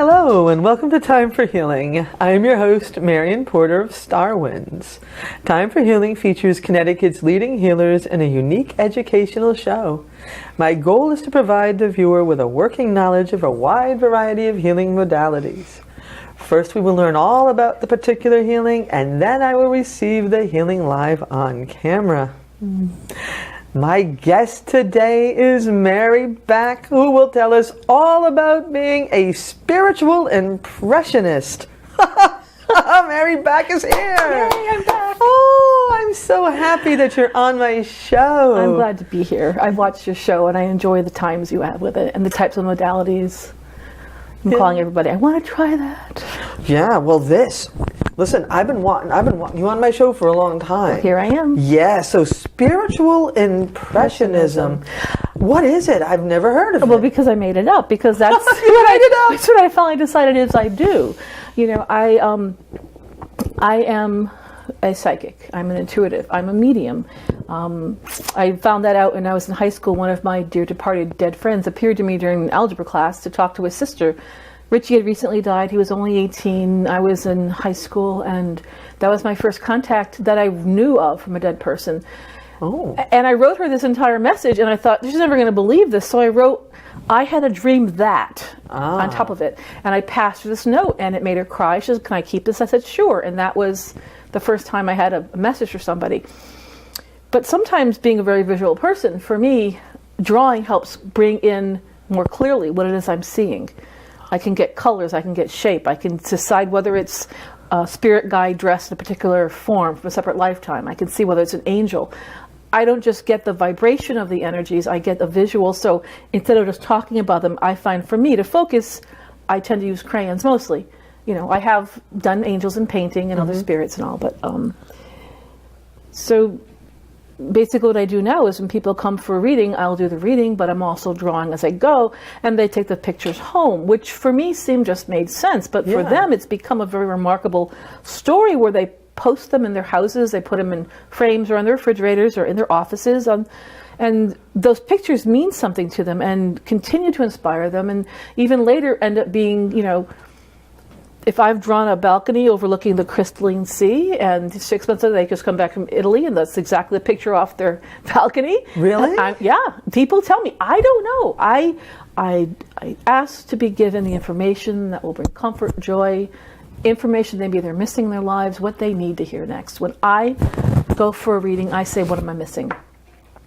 Hello and welcome to Time for Healing. I am your host, Marion Porter of Star Winds. Time for Healing features Connecticut's leading healers in a unique educational show. My goal is to provide the viewer with a working knowledge of a wide variety of healing modalities. First, we will learn all about the particular healing, and then I will receive the healing live on camera. My guest today is Mary Bach, who will tell us all about being a spiritual impressionist. Mary Bach is here. Yay, I'm back. Oh, I'm so happy that you're on my show. I'm glad to be here. I've watched your show and I enjoy the times you have with it and the types of modalities. I'm calling everybody, I want to try that. Yeah, well listen, I've been wanting you on my show for a long time. Well, here I am. Yeah, so spiritual impressionism. What is it? I've never heard of it. Well, because I made it up, because that's You made it up. That's what I finally decided is I do. You know, I am a psychic. I'm an intuitive. I'm a medium. I found that out when I was in high school. One of my dear departed dead friends appeared to me during an algebra class to talk to his sister. Richie had recently died. He was only 18. I was in high school, and that was my first contact that I knew of from a dead person. Oh. And I wrote her this entire message, and I thought, she's never going to believe this. So I wrote, I had a dream that on top of it. And I passed her this note, and it made her cry. She said, can I keep this? I said, sure. And that was the first time I had a message for somebody. But sometimes being a very visual person, for me, drawing helps bring in more clearly what it is I'm seeing. I can get colors, I can get shape, I can decide whether it's a spirit guide dressed in a particular form from a separate lifetime. I can see whether it's an angel. I don't just get the vibration of the energies, I get a visual. So instead of just talking about them, I find for me to focus, I tend to use crayons mostly. You know, I have done angels in painting and other spirits and all, but so basically what I do now is when people come for a reading, I'll do the reading, but I'm also drawing as I go, and they take the pictures home, which for me just made sense, but for them it's become a very remarkable story where they post them in their houses, they put them in frames or on their refrigerators or in their offices, and those pictures mean something to them and continue to inspire them, and even later end up being, you know, if I've drawn a balcony overlooking the crystalline sea, and 6 months later they just come back from Italy, and that's exactly the picture off their balcony. Really? Yeah. People tell me. I don't know. I ask to be given the information that will bring comfort, joy, information maybe they're missing in their lives, what they need to hear next. When I go for a reading, I say, what am I missing?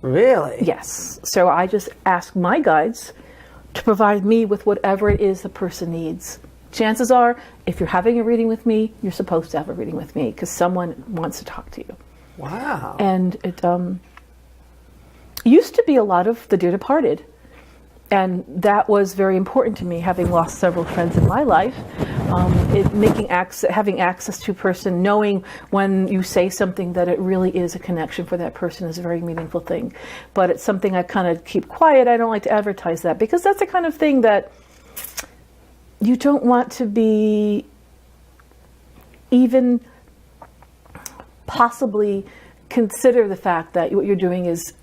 Really? Yes. So I just ask my guides to provide me with whatever it is the person needs. Chances are, if you're having a reading with me, you're supposed to have a reading with me because someone wants to talk to you. Wow. And it used to be a lot of the dear departed. And that was very important to me, having lost several friends in my life. Having access to a person, knowing when you say something that it really is a connection for that person is a very meaningful thing. But it's something I kind of keep quiet. I don't like to advertise that because that's the kind of thing that you don't want to be even possibly consider the fact that what you're doing is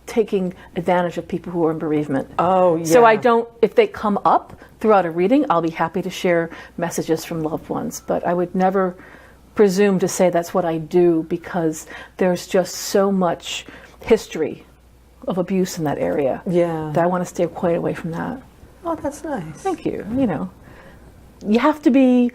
taking advantage of people who are in bereavement. Oh, yeah. So I don't, if they come up throughout a reading, I'll be happy to share messages from loved ones, but I would never presume to say that's what I do because there's just so much history of abuse in that area. Yeah. That I want to stay quite away from that. Oh, that's nice. Thank you. You know, you have to be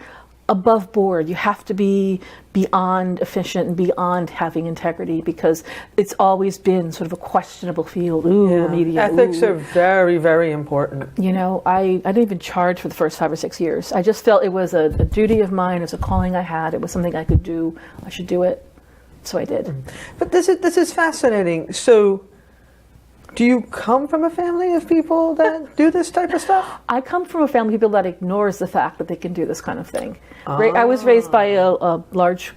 above board. You have to be beyond efficient and beyond having integrity because it's always been sort of a questionable field. Ooh, media. Ethics are very, very important. You know, I didn't even charge for the first 5 or 6 years. I just felt it was a duty of mine. It was a calling I had. It was something I could do. I should do it. So I did. But this is fascinating. So do you come from a family of people that do this type of stuff? I come from a family of people that ignores the fact that they can do this kind of thing. I was raised by a large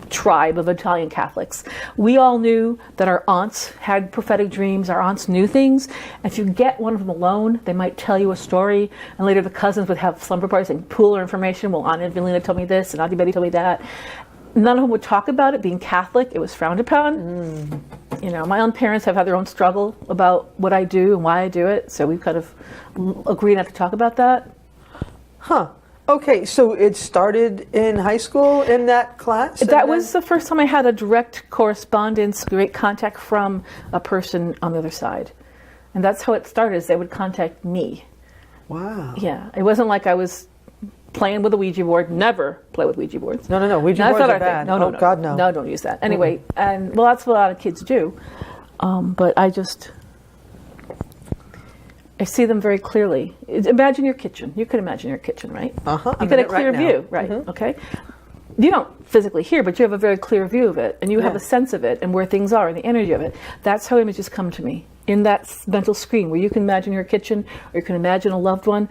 tribe of Italian Catholics. We all knew that our aunts had prophetic dreams. Our aunts knew things. If you get one of them alone, they might tell you a story, and later the cousins would have slumber parties and pool their information. Well, Aunt Evelina told me this, and Auntie Betty told me that. None of them would talk about it. Being Catholic, it was frowned upon. You know, my own parents have had their own struggle about what I do and why I do it, so we've kind of agreed not to talk about that. Huh. Okay, so it started in high school in that class? That was the first time I had a direct correspondence, direct contact from a person on the other side. And that's how it started, is they would contact me. Wow. Yeah. It wasn't like I was playing with a Ouija board. Never play with Ouija boards. No. Ouija boards are bad. No, God, no. No, don't use that. Anyway, and well, that's what a lot of kids do. But I see them very clearly. Imagine your kitchen. You can imagine your kitchen, right? Uh-huh. You get a clear view, right? Mm-hmm. Okay. You don't physically hear, but you have a very clear view of it, and you have a sense of it and where things are and the energy of it. That's how images come to me, in that mental screen where you can imagine your kitchen or you can imagine a loved one.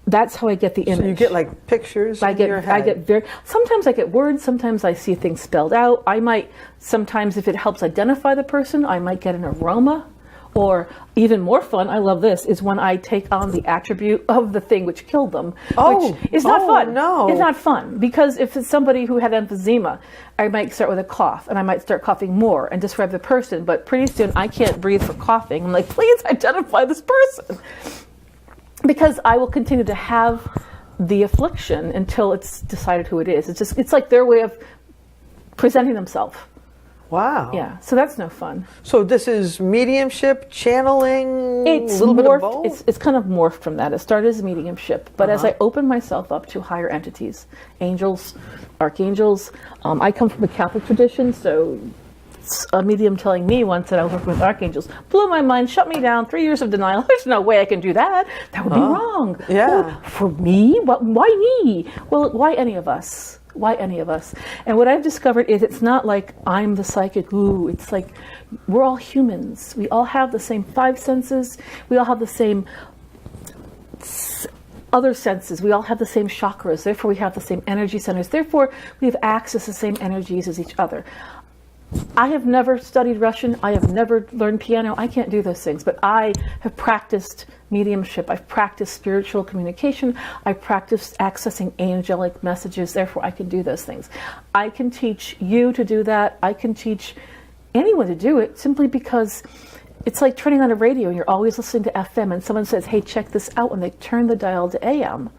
That's how I get the image. So you get like pictures in your head? Sometimes I get words, sometimes I see things spelled out. I might, sometimes if it helps identify the person, I might get an aroma. Or even more fun, I love this, is when I take on the attribute of the thing which killed them. Which is not fun. No. It's not fun. Because if it's somebody who had emphysema, I might start with a cough, and I might start coughing more and describe the person. But pretty soon, I can't breathe for coughing. I'm like, please identify this person. Because I will continue to have the affliction until it's decided who it is. It's like their way of presenting themselves. Wow. Yeah, so that's no fun. So this is mediumship, channeling, It's a little morphed, bit of both? It's kind of morphed from that. It started as mediumship, but as I opened myself up to higher entities, angels, archangels, I come from a Catholic tradition, so a medium telling me once that I was working with archangels blew my mind, shut me down, 3 years of denial. There's no way I can do that. That would be wrong. Yeah. Well, for me? Why me? Well, why any of us? Why any of us? And what I've discovered is it's not like I'm the psychic, it's like we're all humans. We all have the same 5 senses. We all have the same other senses. We all have the same chakras. Therefore, we have the same energy centers. Therefore, we have access to the same energies as each other. I have never studied Russian. I have never learned piano. I can't do those things, but I have practiced mediumship. I've practiced spiritual communication. I've practiced accessing angelic messages. Therefore, I can do those things. I can teach you to do that. I can teach anyone to do it simply because it's like turning on a radio and you're always listening to FM and someone says, hey, check this out, when they turn the dial to AM.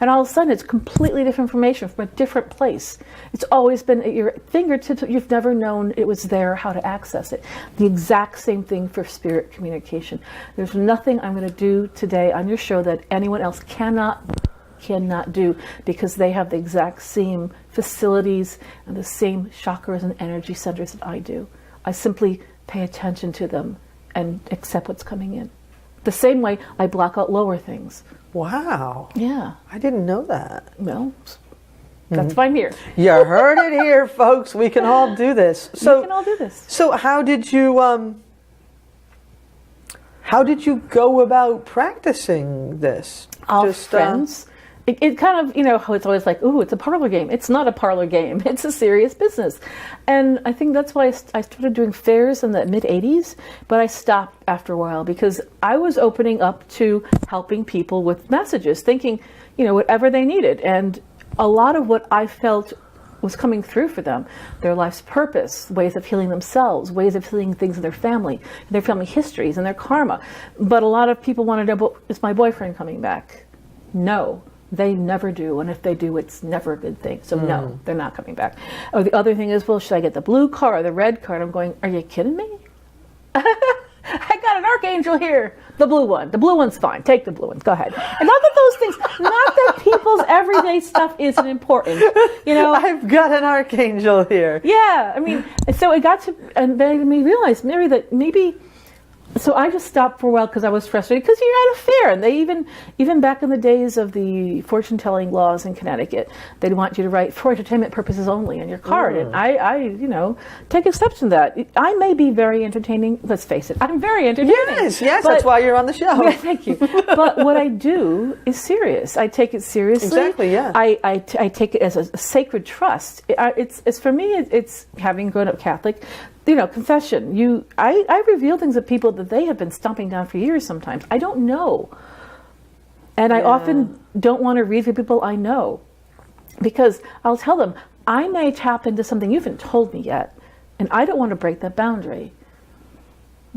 And all of a sudden, it's completely different information from a different place. It's always been at your fingertips, but you've never known it was there, how to access it. The exact same thing for spirit communication. There's nothing I'm going to do today on your show that anyone else cannot do, because they have the exact same facilities and the same chakras and energy centers that I do. I simply pay attention to them and accept what's coming in. The same way I block out lower things. Wow. Yeah. I didn't know that. Well, that's why I'm here. You heard it here, folks. We can all do this. So, we can all do this. So how did you go about practicing this? Our friends. It kind of, how it's always like, ooh, it's a parlor game. It's not a parlor game. It's a serious business. And I think that's why I started doing fairs in the mid-'80s, but I stopped after a while because I was opening up to helping people with messages, thinking, whatever they needed. And a lot of what I felt was coming through for them, their life's purpose, ways of healing themselves, ways of healing things in their family histories and their karma. But a lot of people want to know, but is my boyfriend coming back? No. They never do, and if they do, it's never a good thing. So no, they're not coming back. Or the other thing is, well, should I get the blue card or the red card? I'm going, are you kidding me? I got an archangel here. The blue one. The blue one's fine. Take the blue ones. Go ahead. And not that people's everyday stuff isn't important. I've got an archangel here. Yeah, I mean, so it got to, and then it made me realize, Mary, that maybe. So I just stopped for a while because I was frustrated, because you're at a fair, and they even back in the days of the fortune-telling laws in Connecticut, they'd want you to write for entertainment purposes only on your card. And I take exception to that. I may be very entertaining. Let's face it, I'm very entertaining. Yes, that's why you're on the show. Yeah, thank you. But what I do is serious. I take it seriously. Exactly, yeah. I take it as a sacred trust. It's for me, it's having grown up Catholic. Confession. I reveal things to people that they have been stomping down for years sometimes. I don't know. And I often don't want to read for people I know. Because I'll tell them, I may tap into something you haven't told me yet. And I don't want to break that boundary.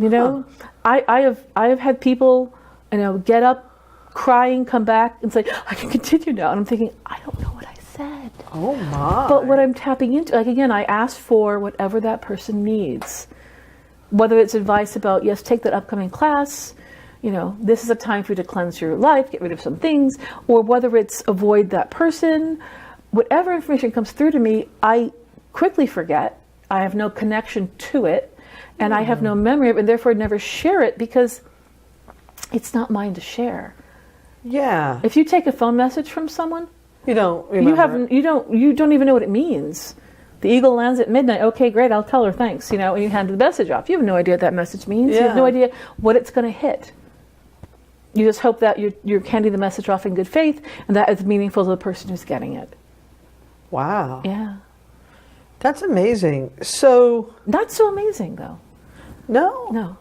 I have had people, get up crying, come back and say, I can continue now. And I'm thinking, I don't know what I said. Oh my. But what I'm tapping into, like again, I asked for whatever that person needs. Whether it's advice about, yes, take that upcoming class, this is a time for you to cleanse your life, get rid of some things, or whether it's avoid that person, whatever information comes through to me, I quickly forget. I have no connection to it, and I have no memory of it, and therefore never share it because it's not mine to share. Yeah. If you take a phone message from someone, you don't remember. You don't even know what it means. The eagle lands at midnight. Okay, great. I'll tell her thanks. And you hand the message off. You have no idea what that message means. Yeah. You have no idea what it's going to hit. You just hope that you're handing the message off in good faith, and that is meaningful to the person who's getting it. Wow. Yeah. That's amazing. So. Not so amazing, though. No. No.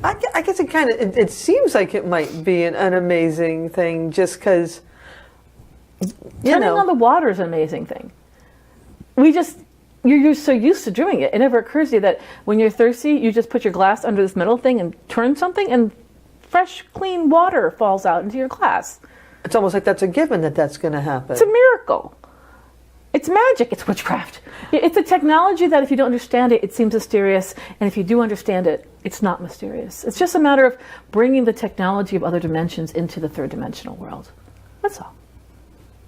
I guess it kind of. It seems like it might be an amazing thing, just because. Turning on the water is an amazing thing. You're so used to doing it. It never occurs to you that when you're thirsty, you just put your glass under this metal thing and turn something, and fresh, clean water falls out into your glass. It's almost like that's a given that's going to happen. It's a miracle. It's magic. It's witchcraft. It's a technology that if you don't understand it, it seems mysterious. And if you do understand it, it's not mysterious. It's just a matter of bringing the technology of other dimensions into the third dimensional world. That's all.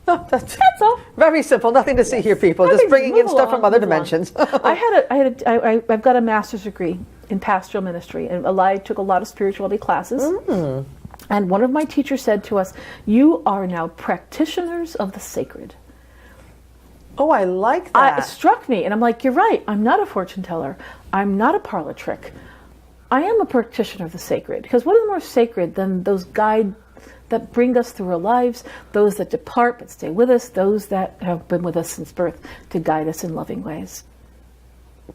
Oh, that's all. Very simple. Nothing to see here, people. Just bringing in stuff from other dimensions. I've got a master's degree in pastoral ministry, and I took a lot of spirituality classes. Mm. And one of my teachers said to us, "You are now practitioners of the sacred." Oh, I like that. It struck me, and I'm like, "You're right. I'm not a fortune teller. I'm not a parlor trick. I am a practitioner of the sacred." Because what is more sacred than those guides that bring us through our lives, those that depart but stay with us, those that have been with us since birth to guide us in loving ways.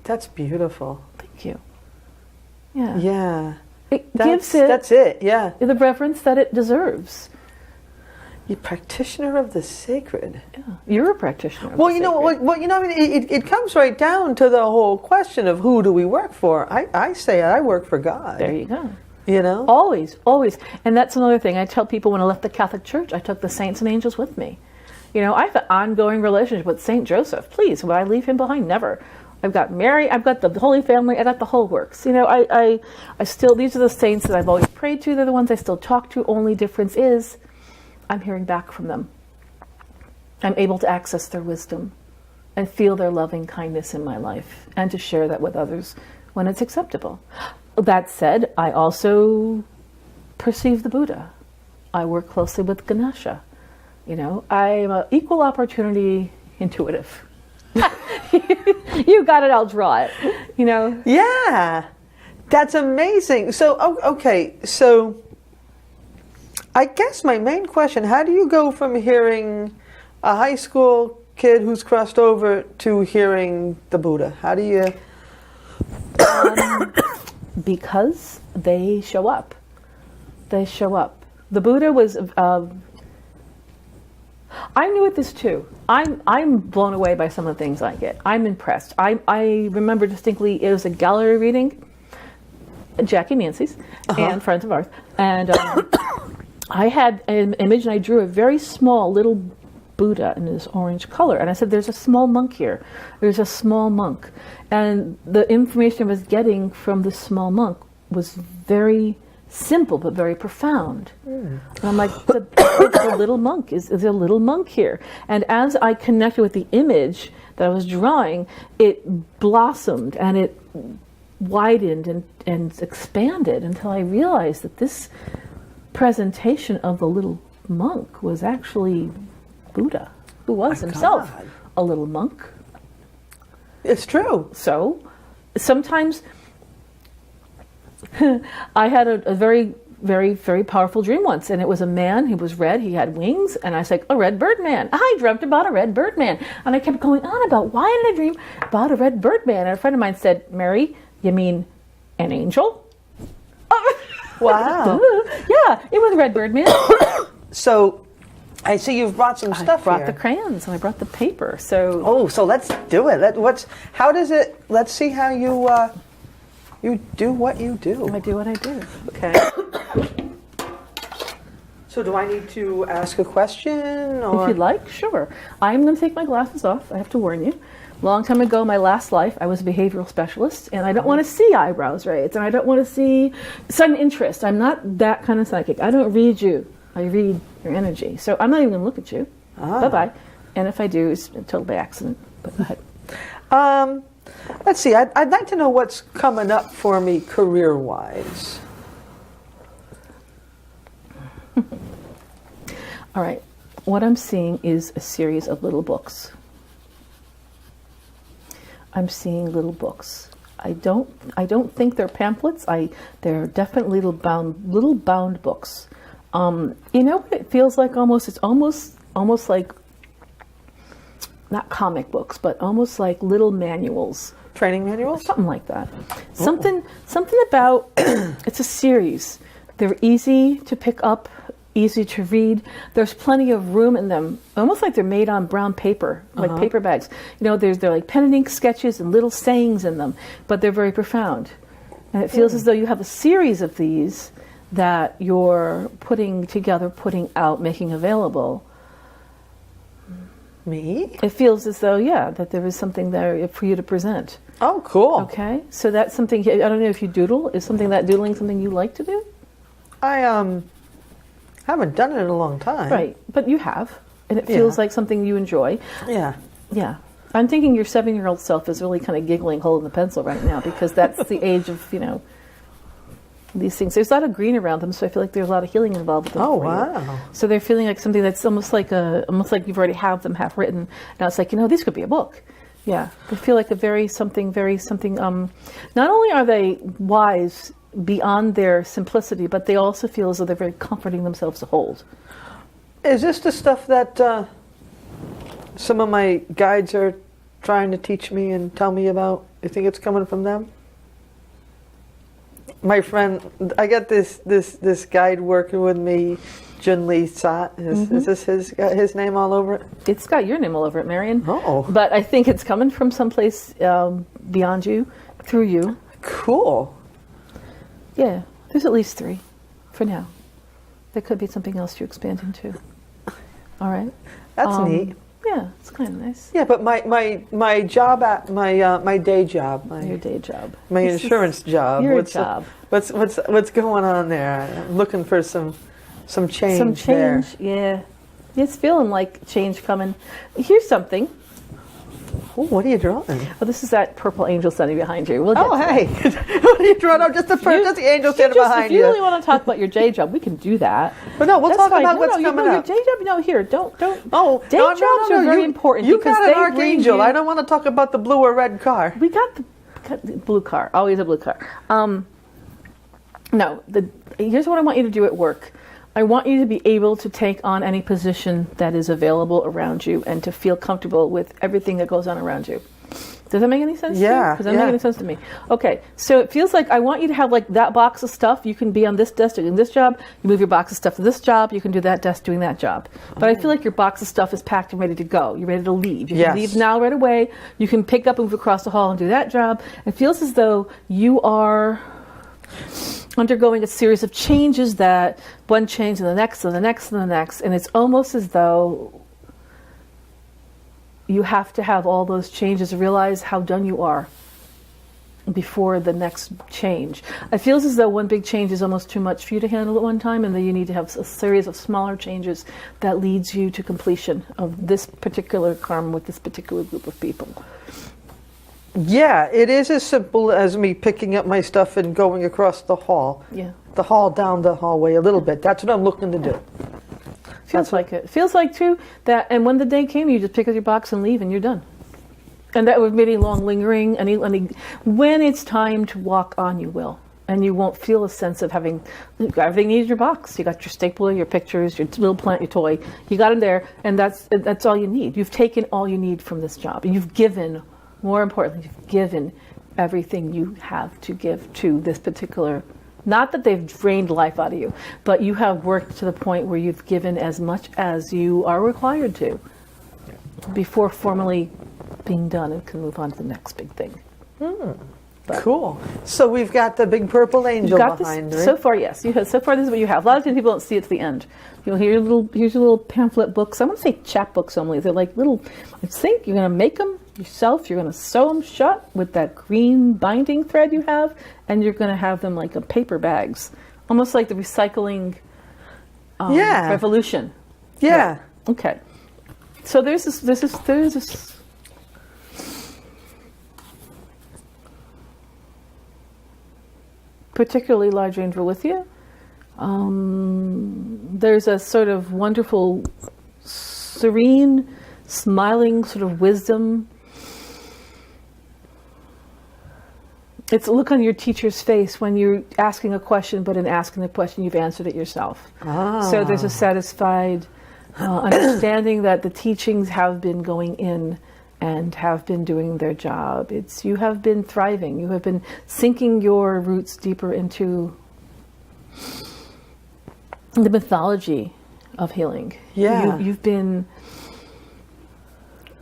That's beautiful. Thank you. Yeah. Yeah. It gives it. That's it. Yeah. The reverence that it deserves. You're practitioner of the sacred. Yeah. You're a practitioner. Of well, the you know, sacred. it comes right down to the whole question of who do we work for. I say I work for God. There you go. Always. And that's another thing. I tell people when I left the Catholic Church, I took the saints and angels with me. I have an ongoing relationship with Saint Joseph. Please, would I leave him behind? Never. I've got Mary, I've got the Holy Family, I got the whole works. I still, these are the saints that I've always prayed to. They're the ones I still talk to. Only difference is I'm hearing back from them. I'm able to access their wisdom and feel their loving kindness in my life and to share that with others when it's acceptable. That said, I also perceive the Buddha. I work closely with Ganesha. I'm an equal opportunity intuitive. You got it, I'll draw it. Yeah, that's amazing. So, okay, so I guess my main question, how do you go from hearing a high school kid who's crossed over to hearing the Buddha? How do you... Because they show up. They show up. The Buddha was... I'm new at this too. I'm blown away by some of the things I get. I'm impressed. I remember distinctly, it was a gallery reading, Jackie Nancy's, and friends of ours. And I had an image, and I drew a very small little Buddha in this orange color. And I said, there's a small monk here. There's a small monk. And the information I was getting from the small monk was very simple, but very profound. And I'm like, the little monk, is a little monk here. And as I connected with the image that I was drawing, it blossomed and it widened and expanded until I realized that this presentation of the little monk was actually Buddha, who was himself a little monk. It's true. So sometimes I had a very, very, very powerful dream once, and it was a man. He was red. He had wings, and I was like, a red bird man. I dreamt about a red bird man, and I kept going on about why did I dream about a red bird man? And a friend of mine said, "Mary, you mean an angel?" Wow. Yeah, it was a red bird man. So I see you've brought some stuff. I brought here. the crayons and I brought the paper. So so let's do it. How does it? Let's see how you do what you do. I do what I do. Okay. So do I need to ask a question? Or? If you'd like, sure. I'm going to take my glasses off. I have to warn you. Long time ago, my last life, I was a behavioral specialist, and I don't want to see eyebrows raised, and I don't want to see sudden interest. I'm not that kind of psychic. I don't read you. I read your energy. So I'm not even going to look at you. Bye-bye. And if I do, it's totally by accident. But go ahead. Let's see. I'd like to know what's coming up for me career-wise. All right. What I'm seeing is a series of little books. I'm seeing little books. I don't think they're pamphlets. They're definitely little bound books. You know what it feels like almost? It's almost like, not comic books, but almost like little manuals. Training manuals? Something like that. Something about, it's a series. They're easy to pick up, easy to read. There's plenty of room in them, almost like they're made on brown paper, like paper bags. You know, they're like pen and ink sketches and little sayings in them, but they're very profound. And it feels as though you have a series of these that you're putting together, putting out, making available. Me? It feels as though, that there is something there for you to present. Oh, cool. Okay, so that's something, I don't know if you doodle. Is doodling something you like to do? I haven't done it in a long time. Right, but you have, and it feels like something you enjoy. Yeah. Yeah. I'm thinking your 7-year-old self is really kind of giggling, holding the pencil right now, because that's the age of, these things. There's a lot of green around them, so I feel like there's a lot of healing involved with them. Oh, wow. So they're feeling like something that's almost like you've already have them half written. Now it's like, these could be a book. Yeah. They feel like something, not only are they wise beyond their simplicity, but they also feel as though they're very comforting themselves to hold. Is this the stuff that some of my guides are trying to teach me and tell me about? You think it's coming from them? My friend, I got this guide working with me, Jun Lee Sat. Is this his name all over it? It's got your name all over it, Marion. Oh. But I think it's coming from someplace beyond you, through you. Cool. Yeah, there's at least 3 for now. There could be something else you expand into. All right. That's neat. Yeah, it's kind of nice. Yeah, but my job at my day job, Your day job, my insurance job. Your job. What's going on there? I'm looking for some change. Some change. There. Yeah, it's feeling like change coming. Here's something. Ooh, what are you drawing? Oh, this is that purple angel standing behind you. We'll get Oh, hey. What are you drawing? Oh, just the angel standing behind you. If you really want to talk about your day job, we can do that. But no, we'll That's talk fine. about what's coming up. Your day job, no, here, don't. Oh, day jobs are very important. You because got an archangel. I don't want to talk about the blue or red car. We got the blue car. Always a blue car. No, here's what I want you to do at work. I want you to be able to take on any position that is available around you and to feel comfortable with everything that goes on around you. Does that make any sense to you? Yeah. Does that make any sense to me? Okay, so it feels like I want you to have like that box of stuff. You can be on this desk doing this job. You move your box of stuff to this job. You can do that desk doing that job. But I feel like your box of stuff is packed and ready to go. You're ready to leave. You can leave now right away. You can pick up and move across the hall and do that job. It feels as though you are undergoing a series of changes, that one change and the next and the next and the next. And it's almost as though you have to have all those changes, realize how done you are before the next change. It feels as though one big change is almost too much for you to handle at one time, and then you need to have a series of smaller changes that leads you to completion of this particular karma with this particular group of people. Yeah, it is as simple as me picking up my stuff and going across the hall. Yeah. The hall down the hallway a little bit. That's what I'm looking to do. Feels like it. Feels like, too, that, and when the day came, you just pick up your box and leave, and you're done. And that would be any long lingering, when it's time to walk on, you will. And you won't feel a sense of having, everything needs your box. You got your stapler, your pictures, your little plant, your toy. You got them there, and that's all you need. You've taken all you need from this job. And you've given, more importantly, you've given everything you have to give to this particular. Not that they've drained life out of you, but you have worked to the point where you've given as much as you are required to before formally being done and can move on to the next big thing. But cool. So we've got the big purple angel got behind this, me. so far, yes. So far, this is what you have. A lot of times people don't see it to the end. You'll hear here's your little pamphlet books. I want to say chapbooks only. They're like little, I think you're going to make them yourself. You're going to sew them shut with that green binding thread you have, and you're going to have them like a paper bags. Almost like the recycling revolution. Yeah. Okay. So there's this particularly large angel with you. There's a sort of wonderful, serene, smiling sort of wisdom. It's a look on your teacher's face when you're asking a question, but in asking the question, you've answered it yourself. So there's a satisfied understanding that the teachings have been going in and have been doing their job. You have been thriving. You have been sinking your roots deeper into the mythology of healing. Yeah. You've been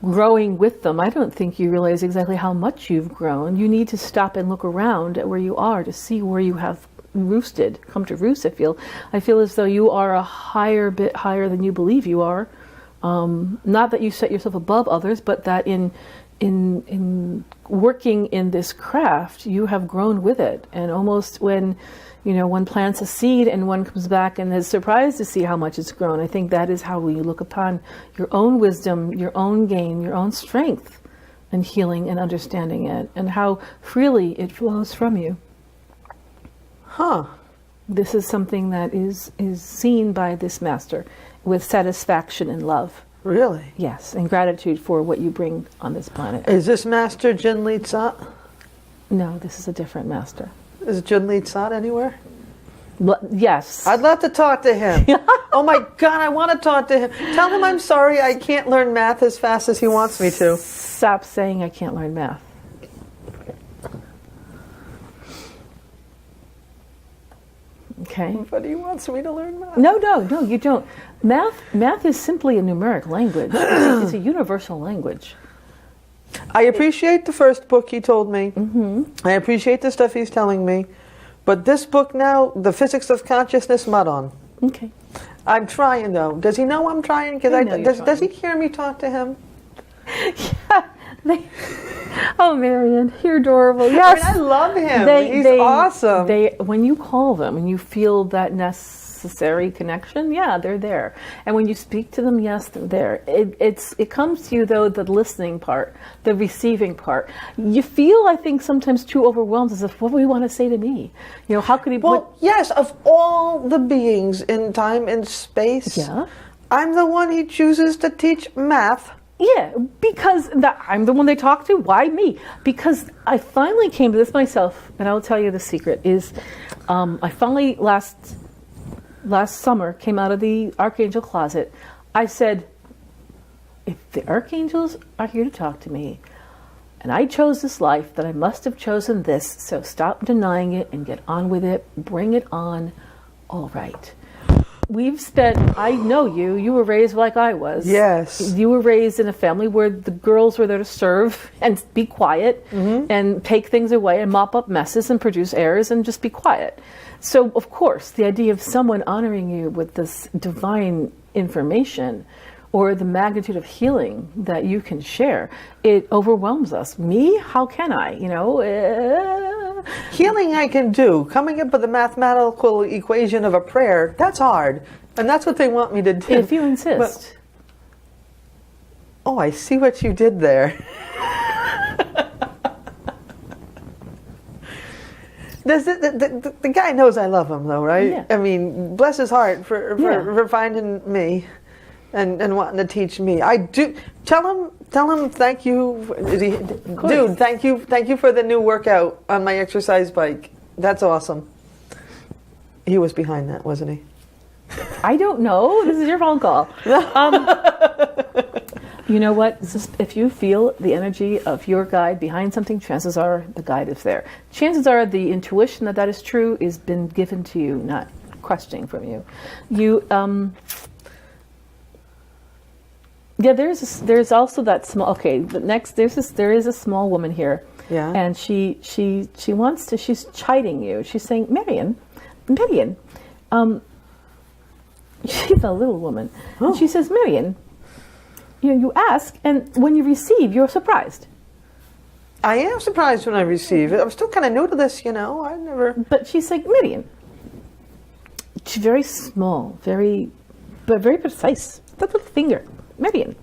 growing with them. I don't think you realize exactly how much you've grown. You need to stop and look around at where you are to see where you have come to roost. I feel as though you are a bit higher than you believe you are. Not that you set yourself above others, but that in working in this craft, you have grown with it. And almost when one plants a seed and one comes back and is surprised to see how much it's grown, I think that is how you look upon your own wisdom, your own gain, your own strength and healing and understanding it, and how freely it flows from you. Huh. This is something that is seen by this master with satisfaction and love. Really? Yes, and gratitude for what you bring on this planet. Is this Master Jin Lee Tsat? No, this is a different master. Is Jin Lee Tsat anywhere? Yes. I'd love to talk to him. Oh my God, I want to talk to him. Tell him I'm sorry I can't learn math as fast as he wants me to. Stop saying I can't learn math. Okay. But he wants me to learn math. No, you don't. Math is simply a numeric language. It's a universal language. I appreciate the first book he told me. Mm-hmm. I appreciate the stuff he's telling me. But this book now, The Physics of Consciousness, mud on. Okay. I'm trying though. Does he know I'm trying? Does he hear me talk to him? Yeah. Oh, Marion, you're adorable. Yes. I love him. He's awesome. When you call them and you feel that necessary connection, yeah, they're there. And when you speak to them, yes, they're there. It comes to you, though, the listening part, the receiving part. You feel, I think, sometimes too overwhelmed, as if, what do you want to say to me? How could he... Well, yes, of all the beings in time and space, yeah, I'm the one he chooses to teach math. Yeah, because I'm the one they talk to. Why me? Because I finally came to this myself, and I'll tell you the secret is, I finally last summer came out of the archangel closet. I said, if the archangels are here to talk to me, and I chose this life, then I must have chosen this. So stop denying it and get on with it. Bring it on. All right. I know you were raised like I was. Yes. You were raised in a family where the girls were there to serve and be quiet, mm-hmm. and take things away and mop up messes and produce errors and just be quiet. So, of course, the idea of someone honoring you with this divine information or the magnitude of healing that you can share, it overwhelms us. Me? How can I? Healing I can do. Coming up with a mathematical equation of a prayer, that's hard. And that's what they want me to do. If you insist. Oh, I see what you did there. The guy knows I love him, though, right? Yeah. I mean, bless his heart for finding me and wanting to teach me. I do. Tell him thank you. Dude, thank you for the new workout on my exercise bike. That's awesome. He was behind that, wasn't he? I don't know. This is your phone call. You know what? If you feel the energy of your guide behind something, chances are the guide is there. Chances are the intuition that is true has been given to you, not questioning from you. Yeah, there's also that small. Okay, but next there is a small woman here. Yeah. And she wants to, she's chiding you. She's saying, Marion, she's a little woman. Oh. And she says, Marion, you ask, and when you receive, you're surprised. I am surprised when I receive it. I'm still kind of new to this, I never... But she's like, Marion, she's very small, but very precise. That little finger, Marion.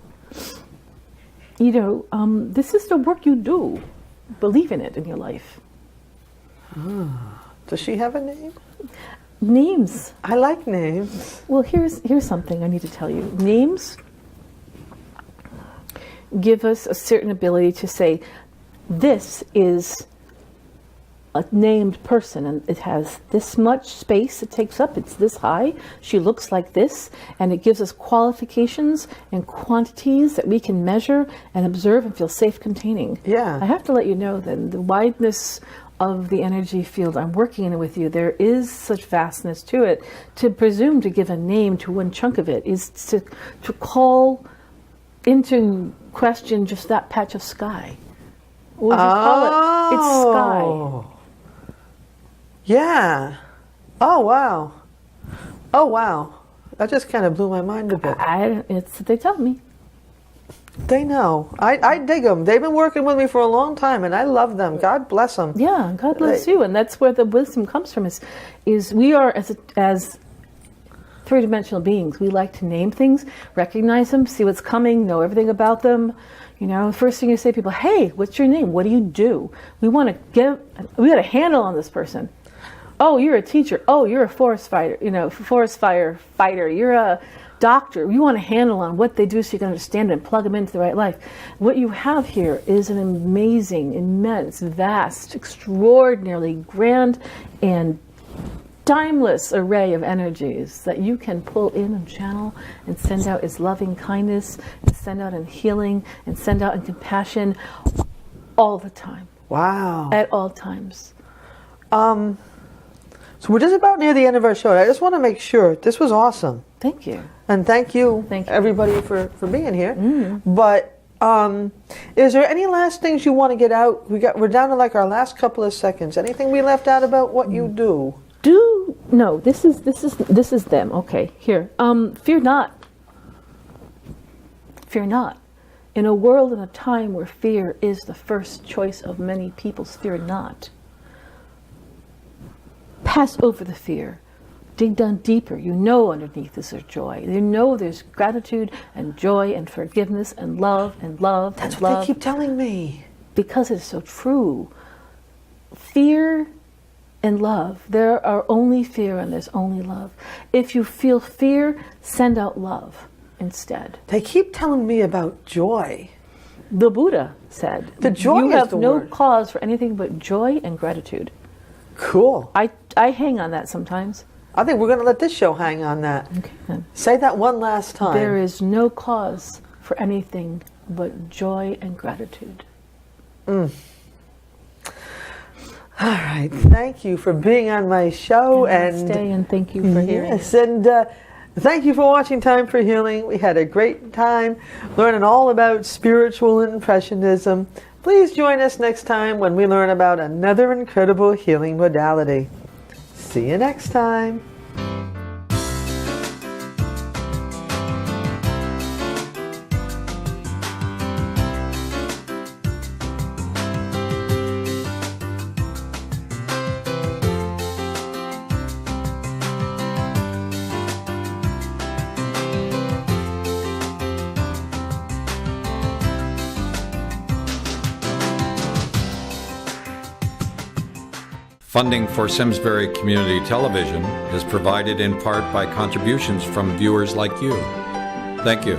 This is the work you do. Believe in it in your life. Does she have a name? Names. I like names. Well, here's something I need to tell you. Names give us a certain ability to say, this is a named person, and it has this much space it takes up, it's this high, she looks like this, and it gives us qualifications and quantities that we can measure and observe and feel safe containing. Yeah. I have to let you know that the wideness of the energy field I'm working in with you, there is such vastness to it. To presume to give a name to one chunk of it is to call into question just that patch of sky. What would you call it? It's sky. Yeah. Oh, wow. Oh, wow. That just kind of blew my mind a bit. It's what they tell me. They know. I dig them. They've been working with me for a long time, and I love them. God bless them. Yeah, God bless you. And that's where the wisdom comes from, is we are, as three-dimensional beings, we like to name things, recognize them, see what's coming, know everything about them. The first thing you say to people, hey, what's your name? What do you do? We got a handle on this person. Oh, you're a teacher. Oh, you're a forest fighter, forest fire fighter. You're a doctor. You want a handle on what they do so you can understand it and plug them into the right life. What you have here is an amazing, immense, vast, extraordinarily grand and timeless array of energies that you can pull in and channel and send out as loving kindness, and send out in healing, and send out in compassion all the time. Wow. At all times. So we're just about near the end of our show. I just want to make sure. This was awesome. Thank you. And thank you everybody for being here. But is there any last things you want to get out? We're down to like our last couple of seconds. Anything we left out about what you do? No, this is them. Okay, here. Fear not. Fear not. In a world and a time where fear is the first choice of many people's, fear not. Pass over the fear. Dig down deeper. Underneath is there's joy. There's gratitude and joy and forgiveness and love and love. That's and what love. they keep telling me. Because it's so true. Fear and love. There are only fear and there's only love. If you feel fear, send out love instead. They keep telling me about joy. The Buddha said, the joy you is have the no word. cause for anything but joy and gratitude. Cool. I hang on that sometimes. I think we're going to let this show hang on that. Okay, then. Say that one last time. There is no cause for anything but joy and gratitude. All right. Thank you for being on my show. And thank you for hearing. Yes, and thank you for watching Time for Healing. We had a great time learning all about spiritual impressionism. Please join us next time when we learn about another incredible healing modality. See you next time. Funding for Simsbury Community Television is provided in part by contributions from viewers like you. Thank you.